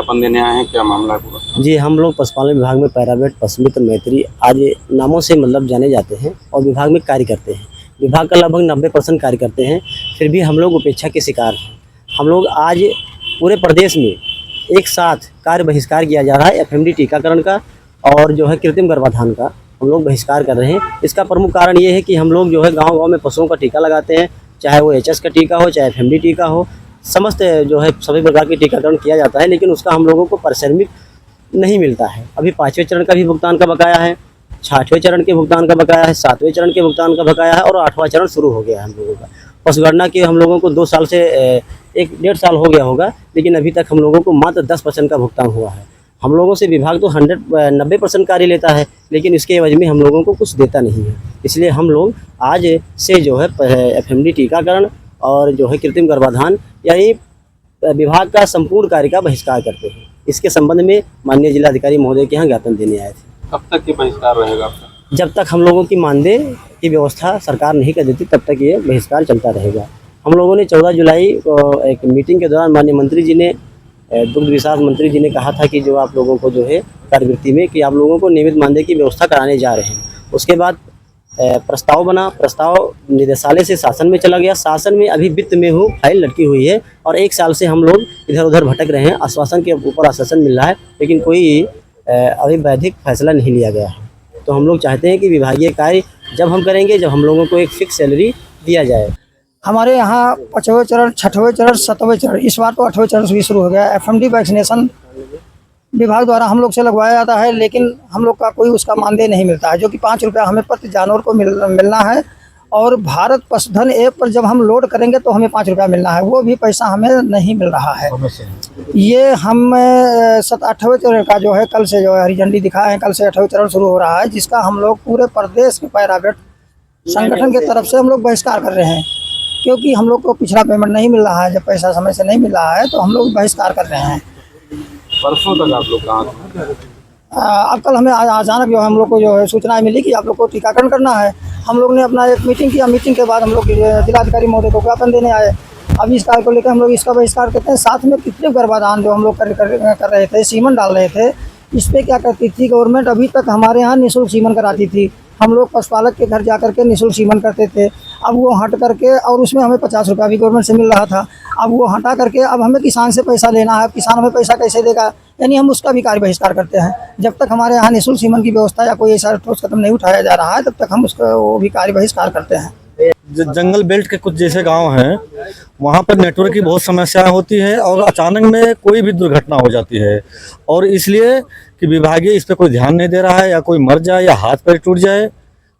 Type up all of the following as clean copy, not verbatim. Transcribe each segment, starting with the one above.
ज्ञापन देने आए हैं, क्या मामला है पूरा? जी, हम लोग पशुपालन विभाग में पैरावेट पशुमित्र मैत्री आदि नामों से मतलब जाने जाते हैं और विभाग में कार्य करते हैं। विभाग का लगभग 90% कार्य करते हैं, फिर भी हम लोग उपेक्षा के शिकार हैं। हम लोग आज पूरे प्रदेश में एक साथ कार्य बहिष्कार किया जा रहा है एफएमडी टीकाकरण का और जो है कृत्रिम गर्भाधान का हम लोग बहिष्कार कर रहे हैं। इसका प्रमुख कारण ये है कि हम लोग जो है गाँव-गाँव में पशुओं का टीका लगाते हैं, चाहे वो एचएस का टीका हो, चाहे एफएमडी टीका हो, समस्त जो है सभी प्रकार के टीकाकरण किया जाता है, लेकिन उसका हम लोगों को पारिश्रमिक नहीं मिलता है। अभी 5वें चरण का भी भुगतान का बकाया है, 6वें चरण के भुगतान का बकाया है, 7वें चरण के भुगतान का बकाया है और 8वां चरण शुरू हो गया है हम लोगों का। पशुगणना के हम लोगों को 2 साल से 1 डेढ़ साल हो गया होगा, लेकिन अभी तक हम लोगों को मात्र 10% का भुगतान हुआ है। हम लोगों से विभाग तो 90% कार्य लेता है, लेकिन इसके एवज में हम लोगों को कुछ देता नहीं है। इसलिए हम लोग आज से जो है एफएमडी टीकाकरण और जो है कृत्रिम गर्भाधान यानी विभाग का संपूर्ण कार्य का बहिष्कार करते हैं। इसके संबंध में माननीय जिलाधिकारी महोदय के यहाँ ज्ञापन देने आए थे। कब तक ये बहिष्कार रहेगा आपका? जब तक हम लोगों की मानदेय की व्यवस्था सरकार नहीं कर देती तब तक ये बहिष्कार चलता रहेगा। हम लोगों ने 14 जुलाई को एक मीटिंग के दौरान माननीय मंत्री जी ने दुग्ध विकास मंत्री जी ने कहा था कि जो आप लोगों को जो है कार्यवृत्ति में कि आप लोगों को नियमित मानदेय की व्यवस्था कराने जा रहे हैं। उसके बाद प्रस्ताव बना, प्रस्ताव निदेशालय से शासन में चला गया। शासन में अभी वित्त में फाइल लटकी हुई है और 1 साल से हम लोग इधर उधर भटक रहे हैं। आश्वासन के ऊपर आश्वासन मिल रहा है, लेकिन कोई अभी वैधिक फैसला नहीं लिया गया है। तो हम लोग चाहते हैं कि विभागीय कार्य जब हम करेंगे, जब हम लोगों को एक फिक्स सैलरी दिया जाए। हमारे यहाँ 5वें चरण, 6वें चरण, 7वें चरण, इस बार तो 8वें चरण भी शुरू हो गया। एफएमडी वैक्सीनेशन विभाग द्वारा हम लोग से लगवाया जाता है, लेकिन हम लोग का कोई उसका मानदेय नहीं मिलता है, जो कि 5 रुपया हमें प्रति जानवर को मिलना है। और भारत पशुधन ऐप पर जब हम लोड करेंगे तो हमें 5 रुपया मिलना है, वो भी पैसा हमें नहीं मिल रहा है। ये हम 8वें चरण का जो है कल से जो है हरी झंडी दिखाए हैं, कल से 8वें चरण शुरू हो रहा है, जिसका हम लोग पूरे प्रदेश के पैरावेट संगठन की तरफ से हम लोग बहिष्कार कर रहे हैं, क्योंकि हम लोग को पिछड़ा पेमेंट नहीं मिल रहा है। जब पैसा समय से नहीं मिल रहा है तो हम लोग बहिष्कार कर रहे हैं। परसों तक आप लोग कहाँ थे? अब कल हमें अचानक जो हम लोग को जो है सूचना मिली कि आप लोग को टीकाकरण करना है। हम लोग ने अपना एक मीटिंग किया, मीटिंग के बाद हम लोग जिलाधिकारी महोदय को ज्ञापन देने आए। अभी इस कार्य को लेकर हम लोग इसका बहिष्कार करते हैं। साथ में कृत्रिम गर्भाधान जो हम लोग कर रहे थे, सीमन डाल रहे थे, इस पर क्या करती थी गवर्नमेंट, अभी तक हमारे यहाँ निःशुल्क सीमन कराती थी। हम लोग पशुपालक के घर जा करके निःशुल्क सीमन करते थे। अब वो हट करके, और उसमें हमें 50 रुपया भी गवर्नमेंट से मिल रहा था, अब वो हटा करके अब हमें किसान से पैसा लेना है। किसान हमें पैसा कैसे देगा, यानी हम उसका भी कार्य बहिष्कार करते हैं। जब तक हमारे यहाँ निःशुल्क सीमन की व्यवस्था या कोई ऐसा ठोस कदम नहीं उठाया जा रहा है, तब तक हम उसका वो भी कार्य बहिष्कार करते हैं। जंगल बेल्ट के कुछ जैसे गांव हैं, वहां पर नेटवर्क की बहुत समस्याएं होती है और अचानक में कोई भी दुर्घटना हो जाती है, और इसलिए कि विभागीय इस पर कोई ध्यान नहीं दे रहा है, या कोई मर जाए या हाथ पैर टूट जाए,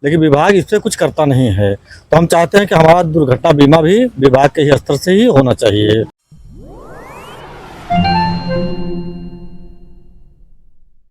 लेकिन विभाग इस पर कुछ करता नहीं है। तो हम चाहते हैं कि हमारा दुर्घटना बीमा भी विभाग के ही स्तर से ही होना चाहिए।